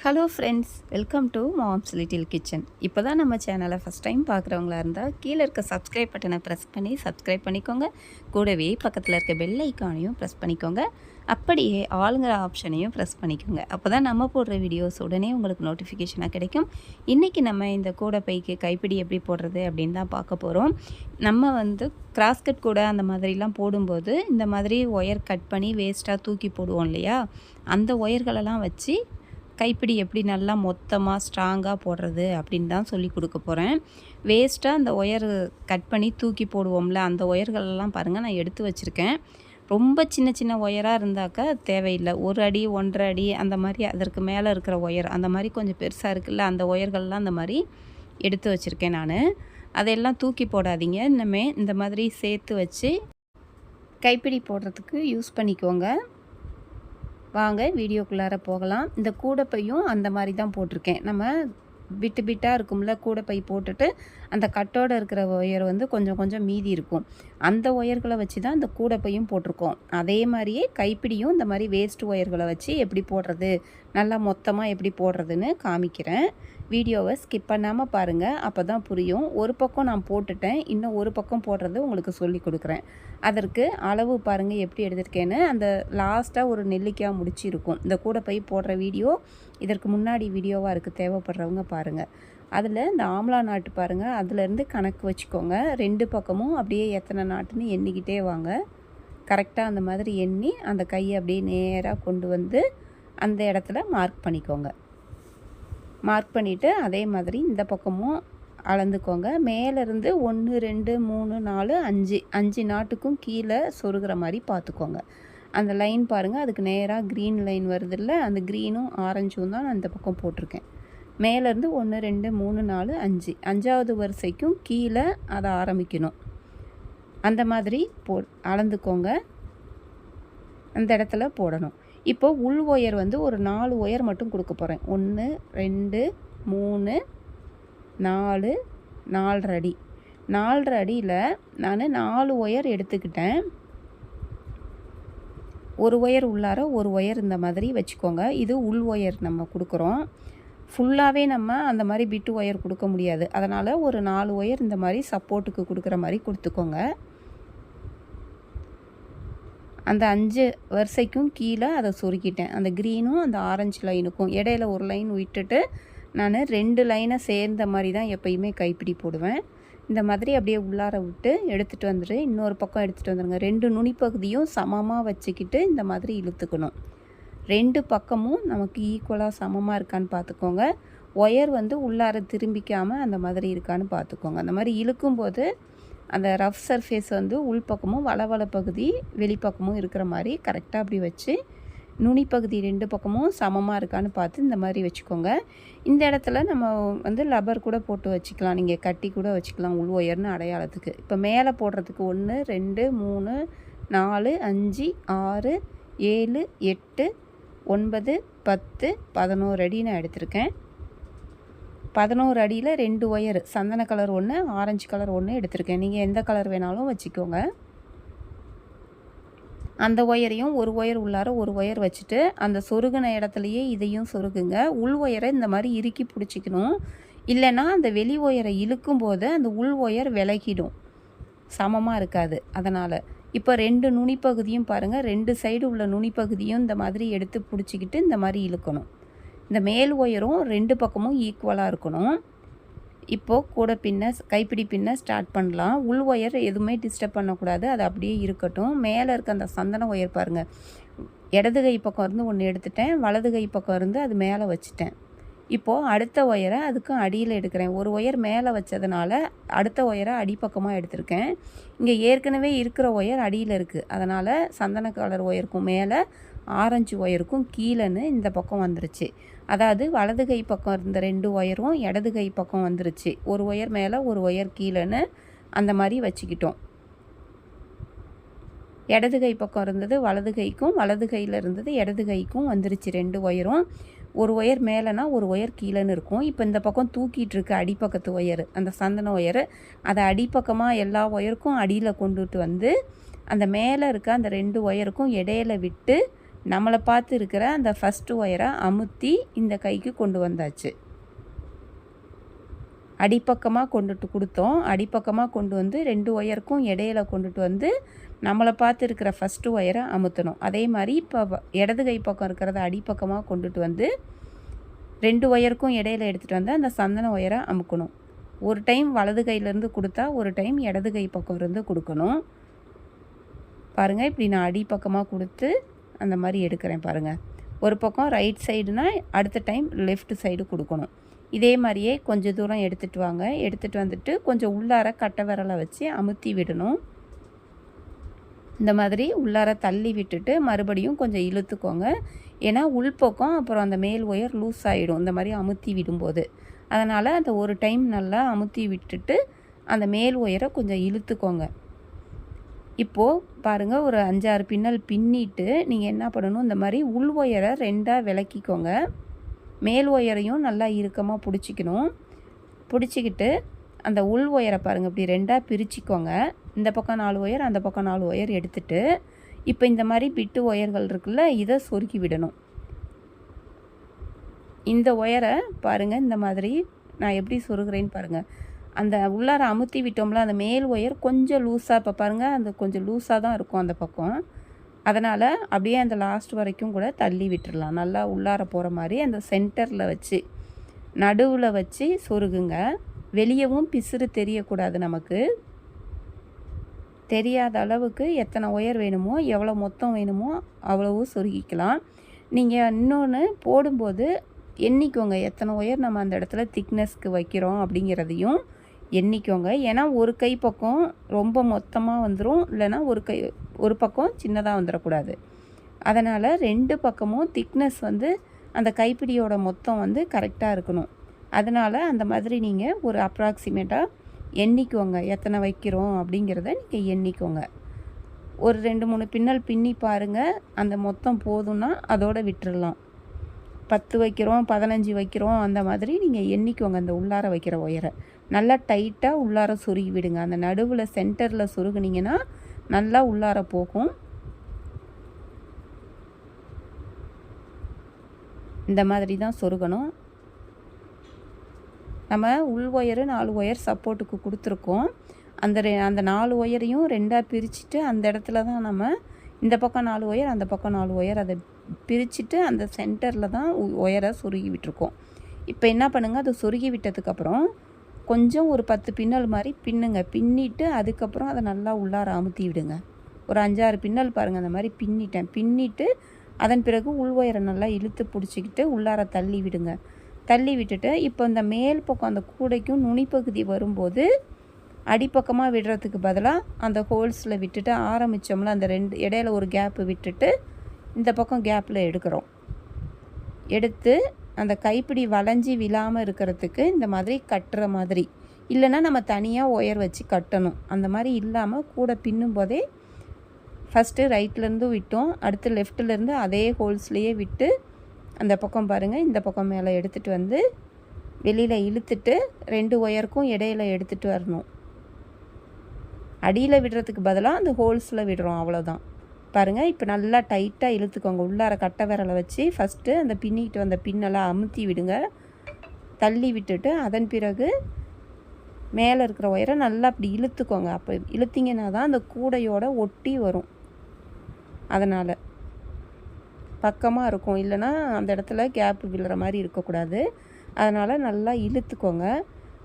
Hello friends, welcome to moms little kitchen. இப்போ தான் நம்ம சேனலை ஃபஸ்ட் டைம் பார்க்குறவங்களா இருந்தால் கீழே இருக்க சப்ஸ்கிரைப் பட்டனை ப்ரெஸ் பண்ணி சப்ஸ்கிரைப் பண்ணிக்கோங்க. கூடவே பக்கத்தில் இருக்க பெல் ஐக்கானையும் ப்ரெஸ் பண்ணிக்கோங்க. அப்படியே ஆளுங்கிற ஆப்ஷனையும் ப்ரெஸ் பண்ணிக்கோங்க. அப்போ தான் நம்ம போடுற வீடியோஸ் உடனே உங்களுக்கு நோட்டிஃபிகேஷனாக கிடைக்கும். இன்றைக்கி நம்ம இந்த கூடை பைக்கு கைப்பிடி எப்படி போடுறது அப்படின்னு தான் பார்க்க போகிறோம். நம்ம கிராஸ்கட் கூடை அந்த மாதிரிலாம் போடும்போது இந்த மாதிரி ஒயர் கட் பண்ணி வேஸ்ட்டாக தூக்கி போடுவோம் இல்லையா, அந்த ஒயர்களெல்லாம் வச்சு கைப்பிடி எப்படி நல்லா மொத்தமாக ஸ்ட்ராங்காக போடுறது அப்படின்னு தான் சொல்லி கொடுக்க போகிறேன். வேஸ்ட்டாக அந்த ஒயர் கட் பண்ணி தூக்கி போடுவோம்ல, அந்த ஒயர்களெல்லாம் பாருங்கள் நான் எடுத்து வச்சுருக்கேன். ரொம்ப சின்ன சின்ன ஒயராக இருந்தாக்கா தேவையில்லை. 1 அடி 1.5 அடி அந்த மாதிரி அதற்கு மேலே இருக்கிற ஒயர், அந்த மாதிரி கொஞ்சம் பெருசாக இருக்குல்ல, அந்த ஒயர்கள்லாம் அந்த மாதிரி எடுத்து வச்சுருக்கேன் நான். அதையெல்லாம் தூக்கி போடாதீங்க. இன்னுமே இந்த மாதிரி சேர்த்து வச்சு கைப்பிடி போடுறதுக்கு யூஸ் பண்ணிக்கோங்க. வாங்க வீடியோக்குள்ளார போகலாம். இந்த கூடைப்பையும் அந்த மாதிரி தான் போட்டிருக்கேன். நம்ம பிட்டாக இருக்கும்ல, கூடைப்பை போட்டுட்டு அந்த கட்டோடு இருக்கிற ஒயர் கொஞ்சம் கொஞ்சம் மீதி இருக்கும். அந்த ஒயர்களை வச்சு தான் இந்த கூடைப்பையும் போட்டிருக்கோம். அதே மாதிரியே கைப்பிடியும் இந்த மாதிரி வேஸ்ட் ஒயர்களை வச்சு எப்படி போடுறது, நல்லா மொத்தமாக எப்படி போடுறதுன்னு காமிக்கிறேன். வீடியோவை ஸ்கிப் பண்ணாமல் பாருங்கள், அப்போ தான் புரியும். ஒரு பக்கம் நான் போட்டுட்டேன், இன்னும் ஒரு பக்கம் போடுறது உங்களுக்கு சொல்லி கொடுக்குறேன். அதற்கு அளவு பாருங்கள் எப்படி எடுத்திருக்கேன்னு. அந்த லாஸ்ட்டாக ஒரு நெல்லிக்காய் முடிச்சு இருக்கும். இந்த கூடைப்பை போடுற வீடியோ இதற்கு முன்னாடி வீடியோவாக இருக்குது, தேவைப்படுறவங்க பாருங்கள். அதில் இந்த ஆம்லா நாட்டு பாருங்கள், அதுலேருந்து கணக்கு வச்சுக்கோங்க. 2 பக்கமும் அப்படியே எத்தனை நாட்டுன்னு எண்ணிக்கிட்டே வாங்க. கரெக்டாக அந்த மாதிரி எண்ணி அந்த கையை அப்படியே நேராக கொண்டு வந்து அந்த இடத்துல மார்க் பண்ணிக்கோங்க. மார்க் பண்ணிவிட்டு அதே மாதிரி இந்த பக்கமும் அளந்துக்கோங்க. மேலேருந்து 1 2 3 4 5 நாட்டுக்கும் கீழே சொருகிற மாதிரி பார்த்துக்கோங்க. அந்த லைன் பாருங்கள், அதுக்கு நேராக க்ரீன் லைன் வருதில்ல, அந்த க்ரீனும் ஆரஞ்சும் தான் நான் இந்த பக்கம் போட்டிருக்கேன். மேலேருந்து 1 2 3 4 5 5வது வரிசைக்கும் கீழே அதை ஆரம்பிக்கணும். அந்த மாதிரி அளந்துக்கோங்க. அந்த இடத்துல போடணும். இப்போ உள் ஒயர் ஒரு 4 ஒயர் மட்டும் கொடுக்க போகிறேன். 1 2 3 4 4.5 அடி. 4.5 அடியில் நான் 4 ஒயர் எடுத்துக்கிட்டேன். ஒரு ஒயர் உள்ளார ஒரு ஒயர் இந்த மாதிரி வச்சுக்கோங்க. இது உள் ஒயர் நம்ம கொடுக்குறோம். ஃபுல்லாகவே நம்ம அந்த மாதிரி பிட்டு ஒயர் கொடுக்க முடியாது. அதனால் ஒரு 4 ஒயர் இந்த மாதிரி சப்போர்ட்டுக்கு கொடுக்குற மாதிரி கொடுத்துக்கோங்க. அந்த 5 வரிசைக்கும் கீழே அதை சொருக்கிட்டேன். அந்த க்ரீனும் அந்த ஆரஞ்சு லைனுக்கும் இடையில ஒரு லைன் விட்டுட்டு நான் 2 லைனை சேர்ந்த மாதிரி தான் எப்பயுமே கைப்பிடி போடுவேன். இந்த மாதிரி அப்படியே உள்ளார விட்டு எடுத்துகிட்டு வந்துட்டு இன்னொரு பக்கம் எடுத்துகிட்டு வந்துடுங்க. 2 நுனிப்பகுதியும் சமமாக வச்சுக்கிட்டு இந்த மாதிரி இழுத்துக்கணும். 2 பக்கமும் நமக்கு ஈக்குவலாக சமமாக இருக்கான்னு பார்த்துக்கோங்க. ஒயர் உள்ளார திரும்பிக்காமல் அந்த மாதிரி இருக்கான்னு பார்த்துக்கோங்க. அந்த மாதிரி இழுக்கும்போது அந்த ரஃப் சர்ஃபேஸ் உள்பக்கமும் வளவள பகுதி வெளிப்பக்கமும் இருக்கிற மாதிரி கரெக்டாக அப்படி வச்சு நுனிப்பகுதி 2 பக்கமும் சமமாக இருக்கான்னு பார்த்து இந்த மாதிரி வச்சுக்கோங்க. இந்த இடத்துல நம்ம லப்பர் கூட போட்டு வச்சுக்கலாம், நீங்கள் கட்டி கூட வச்சுக்கலாம் உள் ஒயர்னு அடையாளத்துக்கு. இப்போ மேலே போடுறதுக்கு 1 2 3 4 5 6 7 8 9 10 11 அடி நான் எடுத்திருக்கேன். 11 அடியில் 2 ஒயர், சந்தன கலர் 1 ஆரஞ்சு கலர் 1 எடுத்திருக்கேன். நீங்கள் எந்த கலர் வேணாலும் வச்சுக்கோங்க. அந்த ஒயரையும் ஒரு ஒயர் உள்ளார ஒரு ஒயர் வச்சுட்டு அந்த சொருகின இடத்துலையே இதையும் சொருகுங்க. உள் ஒயரை இந்த மாதிரி இறுக்கி பிடிச்சிக்கணும். இல்லைன்னா அந்த வெளி ஒயரை இழுக்கும் போது அந்த உள் ஒயர் விலகிடும், சமமாக இருக்காது. அதனால் இப்போ 2 நுனிப்பகுதியும் பாருங்கள், 2 சைடு உள்ள நுனிப்பகுதியும் இந்த மாதிரி எடுத்து பிடிச்சிக்கிட்டு இந்த மாதிரி இழுக்கணும். இந்த மேல் ஒயரும் 2 பக்கமும் ஈக்குவலாக இருக்கணும். இப்போது கூட கைப்பிடி பின்ன ஸ்டார்ட் பண்ணலாம். உள் ஒயர் எதுவுமே டிஸ்டர்ப் பண்ணக்கூடாது, அது அப்படியே இருக்கட்டும். மேலே இருக்க அந்த சந்தன ஒயர் பாருங்கள், இடது கை பக்கம் இருந்து 1 எடுத்துட்டேன், வலது கை பக்கம் இருந்து அது மேலே வச்சுட்டேன். இப்போது அடுத்த ஒயரை அதுக்கும் அடியில் எடுக்கிறேன். ஒரு ஒயர் மேலே வச்சதுனால அடுத்த ஒயரை அடிப்பக்கமாக எடுத்திருக்கேன். இங்கே ஏற்கனவே இருக்கிற ஒயர் அடியில் இருக்குது, அதனால் சந்தன கலர் ஒயருக்கும் மேலே ஆரஞ்சு ஒயருக்கும் கீழேன்னு இந்த பக்கம் வந்துருச்சு. அதாவது வலது கை பக்கம் இருந்த 2 ஒயரும் இடது கை பக்கம் வந்துருச்சு. ஒரு ஒயர் மேலே ஒரு ஒயர் கீழேன்னு அந்த மாதிரி வச்சுக்கிட்டோம். இடது கை பக்கம் இருந்தது வலது கைக்கும், வலது கையில் இருந்தது இடது கைக்கும் வந்துருச்சு 2 ஒயரும். ஒரு ஒயர் மேலேனா ஒரு ஒயர் கீழேன்னு இருக்கும். இப்போ இந்த பக்கம் தூக்கிட்டு இருக்கு அடிப்பக்கத்து ஒயர், அந்த சந்தன ஒயர். அதை அடிப்பக்கமாக எல்லா ஒயருக்கும் அடியில் கொண்டுட்டு வந்து அந்த மேலே இருக்க அந்த 2 ஒயருக்கும் இடையில விட்டு நம்மளை பார்த்து இருக்கிற அந்த ஃபஸ்ட்டு ஒயரை அமுத்தி இந்த கைக்கு கொண்டு வந்தாச்சு. அடிப்பக்கமாக கொண்டுட்டு கொடுத்தோம். அடிப்பக்கமாக கொண்டு வந்து 2 ஒயருக்கும் இடையில கொண்டுட்டு வந்து நம்மளை பார்த்து இருக்கிற ஃபஸ்ட்டு ஒயரை அமுத்தணும். அதே மாதிரி இப்போ இடது கை பக்கம் இருக்கிறத அடிப்பக்கமாக கொண்டுட்டு வந்து 2 ஒயருக்கும் இடையில எடுத்துகிட்டு வந்து அந்த சந்தன ஒயரை அமுக்கணும். ஒரு டைம் வலது கையிலேருந்து கொடுத்தா ஒரு டைம் இடது கை பக்கம் இருந்து கொடுக்கணும். பாருங்கள், இப்படி நான் அடிப்பக்கமாக கொடுத்து அந்த மாதிரி எடுக்கிறேன் பாருங்கள். ஒரு பக்கம் ரைட் சைடுனா அடுத்த டைம் லெஃப்ட் சைடு கொடுக்கணும். இதே மாதிரியே கொஞ்சம் தூரம் எடுத்துகிட்டு வாங்க. எடுத்துகிட்டு வந்துட்டு கொஞ்சம் உள்ளார கட்டை விரலை வச்சு அமுத்தி விடணும். இந்த மாதிரி உள்ளார தள்ளி விட்டுட்டு மறுபடியும் கொஞ்சம் இழுத்துக்கோங்க. ஏன்னா உள்பக்கம் அப்புறம் அந்த மேல் ஒயர் லூஸ் ஆகிடும் இந்த மாதிரி அமுத்தி விடும்போது. அதனால் அந்த ஒரு டைம் நல்லா அமுத்தி விட்டுட்டு அந்த மேல் ஒயரை கொஞ்சம் இழுத்துக்கோங்க. இப்போது பாருங்கள், ஒரு 5-6 பின்னல் பின்னிட்டு நீங்கள் என்ன பண்ணணும், இந்த மாதிரி உள் ஒயரை 2ஆக விளக்கிக்கோங்க. மேல் ஒயரையும் நல்லா இறுக்கமாக பிடிச்சிக்கணும். பிடிச்சிக்கிட்டு அந்த உள் ஒயரை பாருங்கள் இப்படி 2ஆக பிரிச்சுக்கோங்க. இந்த பக்கம் 4 ஒயர், அந்த பக்கம் 4 ஒயர் எடுத்துட்டு இப்போ இந்த மாதிரி பிட்டு ஒயர்கள் இருக்குல்ல, இதை சொருக்கி விடணும். இந்த ஒயரை பாருங்கள், இந்த மாதிரி நான் எப்படி சொருகிறேன்னு பாருங்கள். அந்த உள்ளார அமுத்தி விட்டோம்ல, அந்த மேல் ஒயர் கொஞ்சம் லூஸாக, இப்போ பாருங்கள் அந்த கொஞ்சம் லூஸாக தான் இருக்கும் அந்த பக்கம். அதனால் அப்படியே அந்த லாஸ்ட் வரைக்கும் கூட தள்ளி விட்டுடலாம். நல்லா உள்ளார போகிற மாதிரி அந்த சென்டரில் வச்சு நடுவில் வச்சு சொருகுங்க. வெளியவும் பிசுறு தெரியக்கூடாது. நமக்கு தெரியாத அளவுக்கு எத்தனை ஒயர் வேணுமோ எவ்வளோ மொத்தம் வேணுமோ அவ்வளவு சொருகிக்கலாம். நீங்கள் இன்னொன்று போடும்போது எண்ணிக்கோங்க, எத்தனை ஒயர் நம்ம அந்த இடத்துல திக்னஸ்க்கு வைக்கிறோம் அப்படிங்கிறதையும் எண்ணிக்கோங்க. ஏன்னா ஒரு கை பக்கம் ரொம்ப மொத்தமாக வந்துடும், இல்லைன்னா ஒரு பக்கம் சின்னதாக வந்துடக்கூடாது. அதனால் 2 பக்கமும் திக்னஸ் வந்து அந்த கைப்பிடியோட மொத்தம் வந்து கரெக்டாக இருக்கணும். அதனால் அந்த மாதிரி நீங்கள் ஒரு அப்ராக்சிமேட்டாக எண்ணிக்கோங்க, எத்தனை வைக்கிறோம் அப்படிங்கிறத நீங்கள் எண்ணிக்கோங்க. ஒரு 2-3 பின்னல் பின்னி பாருங்கள், அந்த மொத்தம் போதும்னா அதோடு விட்டுடலாம். 10 வைக்கிறோம், 15 வைக்கிறோம், அந்த மாதிரி நீங்கள் எண்ணிக்கோங்க. அந்த உள்ளார வைக்கிற ஒயரை நல்லா டைட்டாக உள்ளார சொருகி விடுங்க. அந்த நடுவில் சென்டரில் சொருகுனிங்கன்னா நல்லா உள்ளார போகும். இந்த மாதிரி தான் சொருகணும். நம்ம உள் ஒயரு 4 ஒயர் சப்போர்ட்டுக்கு கொடுத்துருக்கோம். அந்த 4 ஒயரையும் 2ஆக பிரிச்சுட்டு அந்த இடத்துல தான் நம்ம இந்த பக்கம் 4 ஒயர், அந்த பக்கம் 4 ஒயர், அதை பிரிச்சுட்டு அந்த சென்டரில் தான் ஒயரை சொருகி விட்டுருக்கோம். இப்போ என்ன பண்ணுங்கள், அதை சொருகி விட்டதுக்கப்புறம் கொஞ்சம் ஒரு 10 பின்னல் மாதிரி பின்னுங்க. பின்னிட்டு அதுக்கப்புறம் அதை நல்லா உள்ளார அமுத்தி விடுங்க. ஒரு 5-6 பின்னல் பாருங்கள், அந்த மாதிரி பின்னிட்டு அதன் பிறகு உள் ஒயரை நல்லா இழுத்து பிடிச்சிக்கிட்டு உள்ளார தள்ளி விடுங்க. தள்ளி விட்டுட்டு இப்போ இந்த மேல் பக்கம் அந்த கூடைக்கும் நுனிப்பகுதி வரும்போது அடிப்பக்கமாக விடுறதுக்கு பதிலாக அந்த ஹோல்ஸில் விட்டுட்டு ஆரம்பித்தோம்ல, அந்த 2 இடையில ஒரு கேப்பு விட்டுட்டு இந்த பக்கம் கேப்பில் எடுக்கிறோம். எடுத்து அந்த கைப்பிடி வளைஞ்சி விழாமல் இருக்கிறதுக்கு இந்த மாதிரி கட்டுற மாதிரி, இல்லைன்னா நம்ம தனியாக ஒயர் வச்சு கட்டணும். அந்த மாதிரி இல்லாமல் கூட பின்னும் போதே ஃபஸ்ட்டு ரைட்லேருந்து விட்டோம், அடுத்து லெஃப்ட்லேருந்து அதே ஹோல்ஸ்லேயே விட்டு அந்த பக்கம் பாருங்கள், இந்த பக்கம் மேலே எடுத்துகிட்டு வந்து வெளியில் இழுத்துட்டு 2 ஒயருக்கும் இடையில எடுத்துகிட்டு வரணும். அடியில் விடுறதுக்கு பதிலாக அந்த ஹோல்ஸில் விடுறோம், அவ்வளோதான். பாருங்கள், இப்போ நல்லா டைட்டாக இழுத்துக்கோங்க. உள்ளார கட்டை விரலை வச்சு ஃபஸ்ட்டு அந்த பின்னிக்கிட்டு வந்த பின்னெல்லாம் அமுத்தி விடுங்க. தள்ளி விட்டுட்டு அதன் பிறகு மேலே இருக்கிற ஒயரை நல்லா அப்படி இழுத்துக்கோங்க. அப்போ இழுத்திங்கன்னா தான் அந்த கூடையோட ஒட்டி வரும். அதனால் பக்கமாக இருக்கும், இல்லைன்னா அந்த இடத்துல கேப்பு விழுற மாதிரி இருக்கக்கூடாது. அதனால் நல்லா இழுத்துக்கோங்க.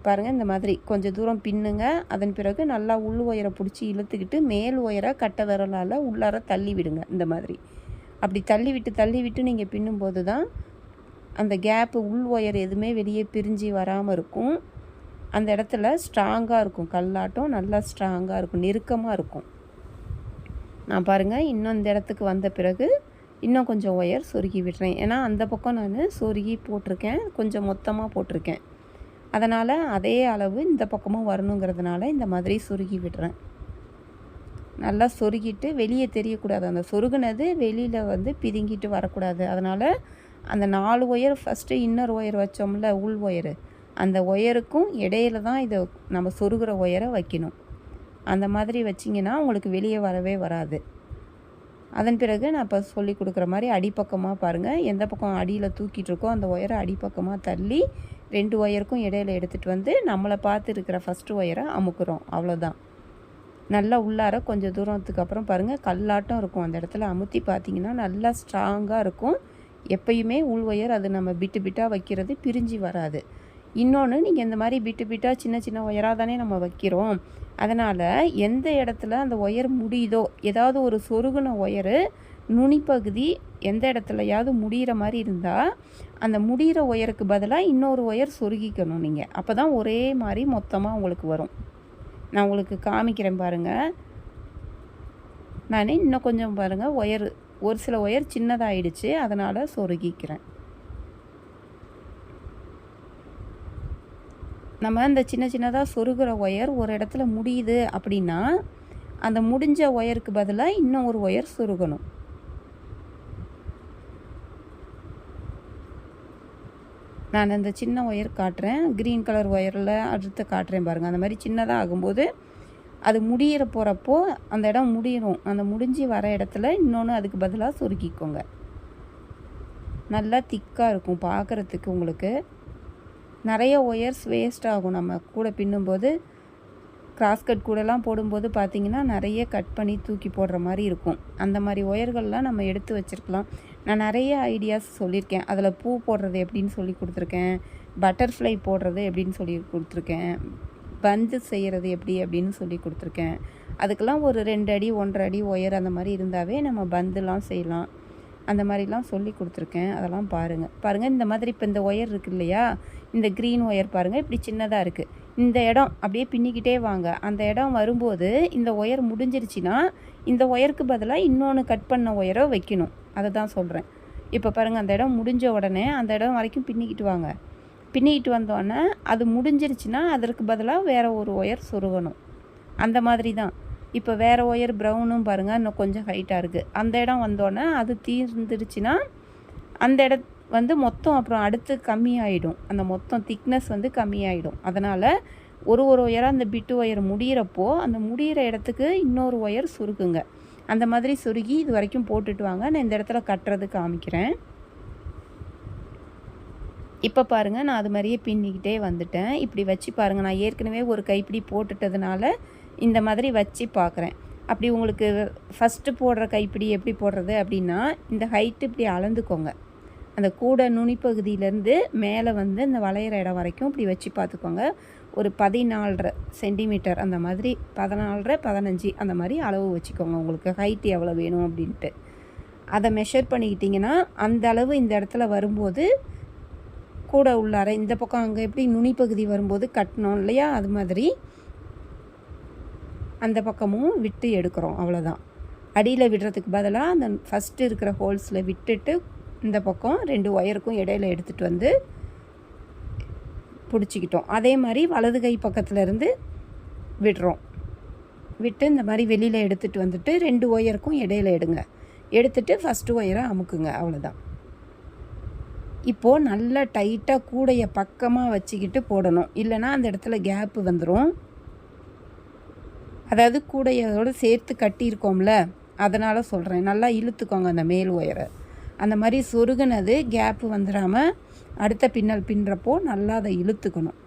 பாருங்கள், இந்த மாதிரி கொஞ்சம் தூரம் பின்னுங்க. அதன் பிறகு நல்லா உள் ஒயரை பிடிச்சி இழுத்துக்கிட்டு மேல் ஒயரை கட்டை விரலால் உள்ளார தள்ளி விடுங்க. இந்த மாதிரி அப்படி தள்ளி விட்டு நீங்கள் பின்னும்போது தான் அந்த கேப்பு உள் ஒயர் எதுவுமே வெளியே பிரிஞ்சு வராமல் இருக்கும். அந்த இடத்துல ஸ்ட்ராங்காக இருக்கும், கல்லாட்டம் நல்லா ஸ்ட்ராங்காக இருக்கும், நெருக்கமாக இருக்கும். நான் பாருங்கள், இன்னும் இந்த இடத்துக்கு வந்த பிறகு இன்னும் கொஞ்சம் ஒயர் சொருகி விடுறேன். ஏன்னா அந்த பக்கம் நான் சொருகி போட்டிருக்கேன், கொஞ்சம் மொத்தமாக போட்டிருக்கேன். அதனால் அதே அளவு இந்த பக்கமும் வரணுங்கிறதுனால இந்த மாதிரி சொருகி விடுறேன். நல்லா சொருகிட்டு வெளியே தெரியக்கூடாது, அந்த சொருகுனது வெளியில் வந்து பிதுங்கிட்டு வரக்கூடாது. அதனால் அந்த 4 ஒயர் ஃபஸ்ட்டு இன்னர் ஒயர் வச்சோம்ல, உள் ஒயரு, அந்த ஒயருக்கும் இடையில தான் இதை நம்ம சொருகிற ஒயரை வைக்கணும். அந்த மாதிரி வச்சிங்கன்னா உங்களுக்கு வெளியே வரவே வராது. அதன் பிறகு நான் இப்போ சொல்லி கொடுக்குற மாதிரி அடிப்பக்கமாக பாருங்கள், எந்த பக்கம் அடியில் தூக்கிட்டு இருக்கோ அந்த ஒயரை அடிப்பக்கமாக தள்ளி 2 ஒயருக்கும் இடையில எடுத்துகிட்டு வந்து நம்மளை பார்த்து இருக்கிற ஃபஸ்ட்டு ஒயரை அமுக்குறோம். அவ்வளோதான். நல்லா உள்ளார கொஞ்சம் தூரத்துக்கு அப்புறம் பாருங்கள் கல்லாட்டம் இருக்கும். அந்த இடத்துல அமுத்தி பார்த்தீங்கன்னா நல்லா ஸ்ட்ராங்காக இருக்கும். எப்பயுமே உள் ஒயர் அது நம்ம பிட்டு பிட்டாக வைக்கிறது பிரிஞ்சு வராது. இன்னொன்று, நீங்கள் இந்த மாதிரி பிட்டு பிட்டாக சின்ன சின்ன ஒயராக தானே நம்ம வைக்கிறோம். அதனால் எந்த இடத்துல அந்த ஒயர் முடியுதோ, ஏதாவது ஒரு சொருகுன ஒயரு நுனிப்பகுதி எந்த இடத்துலையாவது முடிகிற மாதிரி இருந்தால் அந்த முடிகிற ஒயருக்கு பதிலாக இன்னொரு ஒயர் சொருகிக்கணும் நீங்கள். அப்போ தான் ஒரே மாதிரி மொத்தமாக உங்களுக்கு வரும். நான் உங்களுக்கு காமிக்கிறேன் பாருங்கள். நான் இன்னும் கொஞ்சம் பாருங்கள், ஒயர் ஒரு சில ஒயர் சின்னதாகிடுச்சு, அதனால் சொருகிக்கிறேன். நம்ம இந்த சின்ன சின்னதாக சொருகிற ஒயர் ஒரு இடத்துல முடியுது அப்படின்னா அந்த முடிஞ்ச ஒயருக்கு பதிலாக இன்னும் ஒரு ஒயர் சொருகணும். நான் அந்த சின்ன ஒயர் காட்டுறேன், க்ரீன் கலர் ஒயரில் அடுத்து காட்டுறேன் பாருங்கள். அந்த மாதிரி சின்னதாக ஆகும்போது அது முடிகிற போகிறப்போ அந்த இடம் முடியணும். அந்த முடிஞ்சு வர இடத்துல இன்னொன்று அதுக்கு பதிலாக சொருக்கிக்கோங்க. நல்லா திக்காக இருக்கும் பார்க்குறதுக்கு. உங்களுக்கு நிறைய ஒயர்ஸ் வேஸ்ட் ஆகும். நம்ம கூட பின்னும்போது கிராஸ் கட் கூடலாம் போடும்போது பார்த்திங்கன்னா நிறைய கட் பண்ணி தூக்கி போடுற மாதிரி இருக்கும். அந்த மாதிரி ஒயர்கள்லாம் நம்ம எடுத்து வச்சுருக்கலாம். நான் நிறைய ஐடியாஸ் சொல்லியிருக்கேன். அதில் பூ போடுறது எப்படின்னு சொல்லி கொடுத்துருக்கேன், பட்டர்ஃப்ளை போடுறது எப்படின்னு சொல்லி கொடுத்துருக்கேன், பந்து செய்கிறது எப்படி அப்படின்னு சொல்லி கொடுத்துருக்கேன். அதுக்கெல்லாம் ஒரு 2 அடி 1.5 அடி ஒயர் அந்த மாதிரி இருந்தாவே நம்ம பந்துலாம் செய்யலாம். அந்த மாதிரிலாம் சொல்லி கொடுத்துருக்கேன். அதெல்லாம் பாருங்கள். இந்த மாதிரி இப்போ இந்த ஒயர் இருக்குது இல்லையா, இந்த க்ரீன் ஒயர் பாருங்கள் இப்படி சின்னதாக இருக்குது. இந்த இடம் அப்படியே பின்னிக்கிட்டே வாங்க. அந்த இடம் வரும்போது இந்த ஒயர் முடிஞ்சிருச்சுன்னா இந்த ஒயருக்கு பதிலாக இன்னொன்று கட் பண்ண ஒயரை வைக்கணும். அதை தான் சொல்கிறேன். இப்போ பாருங்கள், அந்த இடம் முடிஞ்ச உடனே அந்த இடம் வரைக்கும் பின்னிக்கிட்டு வாங்க. பின்னிக்கிட்டு வந்தோடனே அது முடிஞ்சிருச்சுன்னா அதற்கு பதிலாக வேறு ஒரு ஒயர் சொருகணும். அந்த மாதிரி தான். இப்போ வேறு ஒயர் ப்ரௌனும் பாருங்கள் இன்னும் கொஞ்சம் ஹைட்டாக இருக்குது. அந்த இடம் வந்தோடனே அது தீர்ந்துருச்சுன்னா அந்த இடம் மொத்தம் அப்புறம் அடுத்து கம்மியாயிடும். அந்த மொத்தம் திக்னஸ் கம்மியாயிடும். அதனால் ஒரு ஒயராக அந்த பிட்டு ஒயர் முடிகிறப்போ அந்த முடிகிற இடத்துக்கு இன்னொரு ஒயர் சுருக்குங்க. அந்த மாதிரி சுருகி இது வரைக்கும் போட்டுட்டு வாங்க. நான் இந்த இடத்துல கட்டுறது காமிக்கிறேன். இப்போ பாருங்கள், நான் அது மாதிரியே பின்னிக்கிட்டே வந்துட்டேன். இப்படி வச்சு பாருங்கள். நான் ஏற்கனவே ஒரு கைப்பிடி போட்டுட்டதுனால இந்த மாதிரி வச்சு பார்க்குறேன். அப்படி உங்களுக்கு ஃபஸ்ட்டு போடுற கைப்பிடி எப்படி போடுறது அப்படின்னா, இந்த ஹைட்டு இப்படி அளந்துக்கோங்க. அந்த கூடை நுனிப்பகுதியிலேருந்து மேலே இந்த வளையிற இடம் வரைக்கும் இப்படி வச்சு பார்த்துக்கோங்க. ஒரு 14.5 சென்டிமீட்டர் அந்த மாதிரி, 14.5 15 அந்த மாதிரி அளவு வச்சுக்கோங்க. உங்களுக்கு ஹைட்டு எவ்வளோ வேணும் அப்படின்ட்டு அதை மெஷர் பண்ணிக்கிட்டிங்கன்னா அந்த அளவு இந்த இடத்துல வரும்போது கூட உள்ளார இந்த பக்கம் அங்கே எப்படி நுனிப்பகுதி வரும்போது கட்டணும் இல்லையா, அது மாதிரி அந்த பக்கமும் விட்டு எடுக்கிறோம். அவ்வளோதான். அடியில் விடுறதுக்கு பதிலாக அந்த ஃபஸ்ட்டு இருக்கிற ஹோல்ஸில் விட்டுட்டு இந்த பக்கம் 2 ஒயருக்கும் இடையில எடுத்துகிட்டு பிடிச்சிக்கிட்டோம். அதே மாதிரி வலது கை பக்கத்துலேருந்து விடுறோம். விட்டு இந்த மாதிரி வெளியில் எடுத்துகிட்டு வந்துட்டு 2 ஒயருக்கும் இடையில எடுங்க. எடுத்துகிட்டு ஃபஸ்ட்டு ஒயரை அமுக்குங்க. அவ்வளோதான். இப்போது நல்லா டைட்டாக கூடையை பக்கமாக வச்சுக்கிட்டு போடணும். இல்லைனா அந்த இடத்துல கேப்பு வந்துடும். அதாவது கூடையோடு சேர்த்து கட்டியிருக்கோம்ல, அதனால் சொல்கிறேன். நல்லா இழுத்துக்கோங்க அந்த மேல் ஒயரை. அந்த மாதிரி சொருகுனது கேப்பு வந்துடாமல் அடுத்த பின்னல் பின்னுறப்போ நல்லா அதை இழுத்துக்கணும்.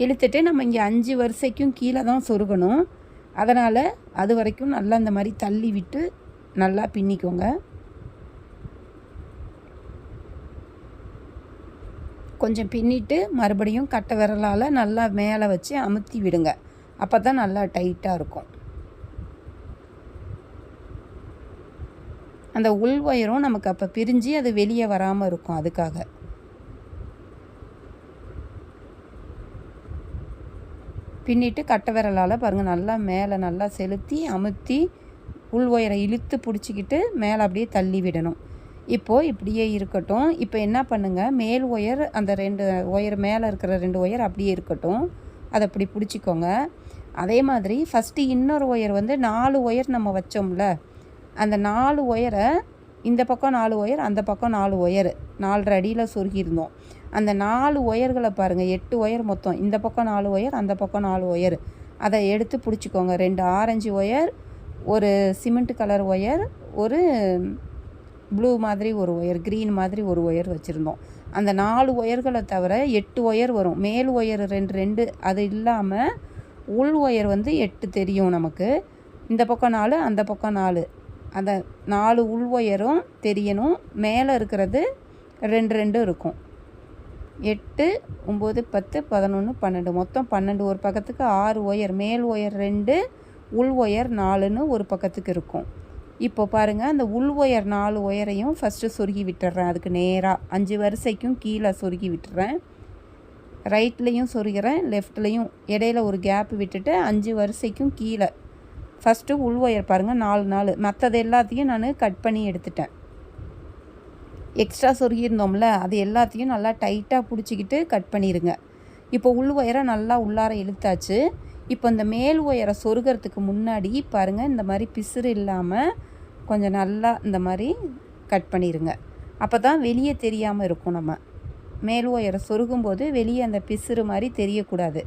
இழுத்துட்டு நம்ம இங்கே 5 வரிசைக்கும் கீழே தான் சொருகணும். அதனால் அது வரைக்கும் நல்லா இந்த மாதிரி தள்ளி விட்டு நல்லா பின்னிக்கோங்க. கொஞ்சம் பின்னிட்டு மறுபடியும் கட்டை விரலால் நல்லா மேலே வச்சு அமுத்தி விடுங்க. அப்போ தான் நல்லா டைட்டாக இருக்கும். அந்த உள் ஒயரும் நமக்கு அப்போ பிரிஞ்சு அது வெளியே வராமல் இருக்கும். அதுக்காக பின்னிட்டு கட்டை விரலால் பாருங்கள் நல்லா மேலே நல்லா செலுத்தி அமுத்தி உள் ஒயரை இழுத்து பிடிச்சிக்கிட்டு மேலே அப்படியே தள்ளி விடணும். இப்போது இப்படியே இருக்கட்டும். இப்போ என்ன பண்ணுங்கள், மேல் ஒயர் அந்த 2 ஒயர் மேலே இருக்கிற 2 ஒயர் அப்படியே இருக்கட்டும். அதை அப்படி பிடிச்சிக்கோங்க. அதே மாதிரி ஃபஸ்ட்டு இன்னொரு ஒயர் 4 ஒயர் நம்ம வச்சோம்ல, அந்த 4 ஒயரை இந்த பக்கம் 4 ஒயர், அந்த பக்கம் 4 ஒயர் 4.5 அடியில் சொருகியிருந்தோம். அந்த 4 ஒயர்களை பாருங்கள், 8 ஒயர் மொத்தம். இந்த பக்கம் 4 ஒயர், அந்த பக்கம் 4 ஒயர். அதை எடுத்து பிடிச்சிக்கோங்க. 2 ஆரஞ்சு ஒயர், ஒரு சிமெண்ட் கலர் ஒயர், ஒரு ப்ளூ மாதிரி ஒரு ஒயர், க்ரீன் மாதிரி ஒரு ஒயர் வச்சுருந்தோம். அந்த 4 ஒயர்களை தவிர 8 ஒயர் வரும். மேல் ஒயர் 2 அது இல்லாமல் உள் ஒயர் வந்து 8 தெரியும் நமக்கு. இந்த பக்கம் 4, அந்த பக்கம் 4. அந்த 4 உள் ஒயரும் தெரியணும். மேலே இருக்கிறது 2 இருக்கும். 8, 9, 10, 11, 12 மொத்தம் 12. ஒரு பக்கத்துக்கு 6 ஒயர். மேல் ஒயர் 2, உள் ஒயர் 4ன்னு ஒரு பக்கத்துக்கு இருக்கும். இப்போ பாருங்கள், அந்த உள் ஒயர் 4 ஒயரையும் ஃபஸ்ட்டு சொருகி விட்டுறேன். அதுக்கு நேராக 5 வரிசைக்கும் கீழே சொருகி விட்டுறேன். ரைட்லேயும் சொருகிறேன், லெஃப்ட்லேயும் இடையில ஒரு கேப் விட்டுட்டு 5 வரிசைக்கும் கீழே ஃபஸ்ட்டு உள் ஒயர் பாருங்கள் 4 மற்றது எல்லாத்தையும் நான் கட் பண்ணி எடுத்துட்டேன். எக்ஸ்ட்ரா சொருகியிருந்தோம்ல, அது எல்லாத்தையும் நல்லா டைட்டாக பிடிச்சிக்கிட்டு கட் பண்ணிடுங்க. இப்போ உள் ஒயரை நல்லா உள்ளார இழுத்தாச்சு. இப்போ இந்த மேல் ஒயரை சொருகிறதுக்கு முன்னாடி பாருங்கள், இந்த மாதிரி பிசுறு இல்லாமல் கொஞ்சம் நல்லா இந்த மாதிரி கட் பண்ணிடுங்க. அப்போ தான் வெளியே தெரியாமல் இருக்கும். நம்ம மேல் ஒயரை சொருகும்போது வெளியே அந்த பிசுறு மாதிரி தெரியக்கூடாது.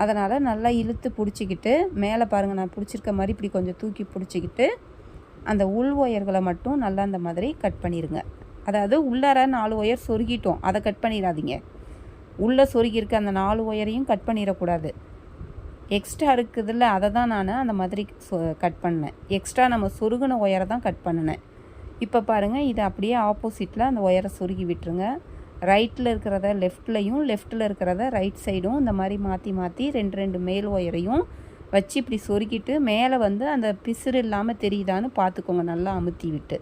அதனால் நல்லா இழுத்து பிடிச்சிக்கிட்டு மேலே பாருங்கள், நான் பிடிச்சிருக்க மாதிரி இப்படி கொஞ்சம் தூக்கி பிடிச்சிக்கிட்டு அந்த உள் ஒயர்களை மட்டும் நல்லா அந்த மாதிரி கட் பண்ணிடுங்க. அதாவது உள்ளார 4 ஒயர் சொருகிட்டோம், அதை கட் பண்ணிடாதீங்க. உள்ளே சொருகியிருக்க அந்த 4 ஒயரையும் கட் பண்ணிடக்கூடாது. எக்ஸ்ட்ரா இருக்குதுல்ல, அதை தான் நான் அந்த மாதிரி கட் பண்ணேன். எக்ஸ்ட்ரா நம்ம சொருகின ஒயரை தான் கட் பண்ணினேன். இப்போ பாருங்கள், இது அப்படியே ஆப்போசிட்டில் அந்த ஒயரை சொருகி விட்டுருங்க. ரைட்டில் இருக்கிறத லெஃப்ட்லேயும், லெஃப்ட்டில் இருக்கிறத ரைட் சைடும் இந்த மாதிரி மாற்றி மாற்றி 2 மேல் ஒயரையும் வச்சு இப்படி சொருகிட்டு மேலே வந்து அந்த பிசுறு இல்லாமல் தெரியுதான்னு பார்த்துக்கோங்க. நல்லா அமுத்தி விட்டு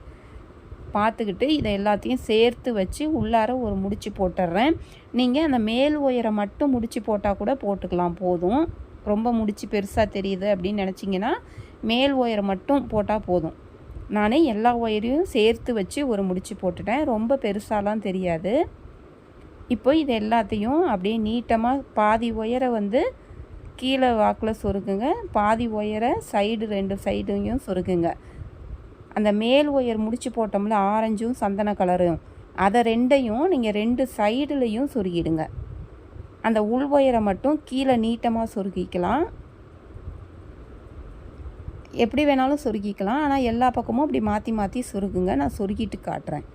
பார்த்துக்கிட்டு இதை எல்லாத்தையும் சேர்த்து வச்சு உள்ளார ஒரு முடிச்சு போட்டுடுறேன். நீங்கள் அந்த மேல் ஒயரை மட்டும் முடிச்சு போட்டால் கூட போட்டுக்கலாம், போதும். ரொம்ப முடிச்சு பெருசாக தெரியுது அப்படின்னு நினச்சிங்கன்னா மேல் ஒயரை மட்டும் போட்டால் போதும். நான் எல்லா ஒயரையும் சேர்த்து வச்சு ஒரு முடிச்சு போட்டுட்டேன். ரொம்ப பெருசாலாம் தெரியாது. இப்போ இது எல்லாத்தையும் அப்படியே நீட்டமாக பாதி ஒயரை வந்து கீழே வாக்கில் சொருகுங்க, பாதி ஒயரை சைடு 2 சைடையும் சொருகுங்க. அந்த மேல் ஒயர் முடிச்சு போட்டோம்ல, ஆரஞ்சும் சந்தன கலரும், அதை 2ஐயும் நீங்கள் 2 சைடுலேயும் சொருகிடுங்க. அந்த உள் ஒயரை மட்டும் கீழே நீட்டமாக சொருகிக்கலாம். எப்படி வேணாலும் சொருகிக்கலாம், ஆனால் எல்லா பக்கமும் அப்படி மாற்றி மாற்றி சொருகுங்க. நான் சொருகிட்டு காட்டுறேன்.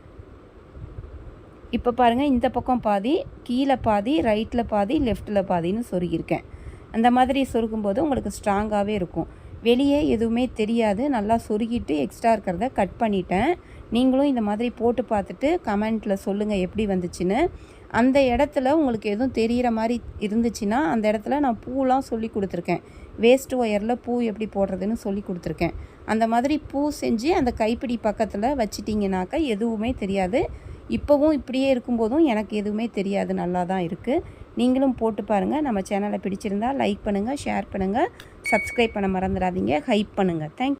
இப்போ பாருங்கள், இந்த பக்கம் பாதி, கீழே பாதி, ரைட்டில் பாதி, லெஃப்ட்டில் பாதின்னு சொருகியிருக்கேன். அந்த மாதிரி சொருகும்போது உங்களுக்கு ஸ்ட்ராங்காகவே இருக்கும். வெளியே எதுவுமே தெரியாது. நல்லா சொருகிட்டு எக்ஸ்ட்ரா இருக்கிறத கட் பண்ணிட்டேன். நீங்களும் இந்த மாதிரி போட்டு பார்த்துட்டு கமெண்ட்டில் சொல்லுங்கள் எப்படி வந்துச்சுன்னு. அந்த இடத்துல உங்களுக்கு எதுவும் தெரிகிற மாதிரி இருந்துச்சுன்னா அந்த இடத்துல நான் பூலாம் சொல்லி கொடுத்துருக்கேன். வேஸ்ட் ஒயரில் பூ எப்படி போடுறதுன்னு சொல்லி கொடுத்துருக்கேன். அந்த மாதிரி பூ செஞ்சு அந்த கைப்பிடி பக்கத்தில் வச்சிட்டிங்கனாக்கா எதுவுமே தெரியாது. இப்போவும் இப்படியே இருக்கும்போதும் எனக்கு எதுவுமே தெரியாது, நல்லா தான் இருக்குது. நீங்களும் போட்டு பாருங்கள். நம்ம சேனலை பிடிச்சிருந்தால் லைக் பண்ணுங்கள், ஷேர் பண்ணுங்கள், சப்ஸ்கிரைப் பண்ண மறந்துடாதீங்க, ஹைப் பண்ணுங்கள். தேங்க்யூ.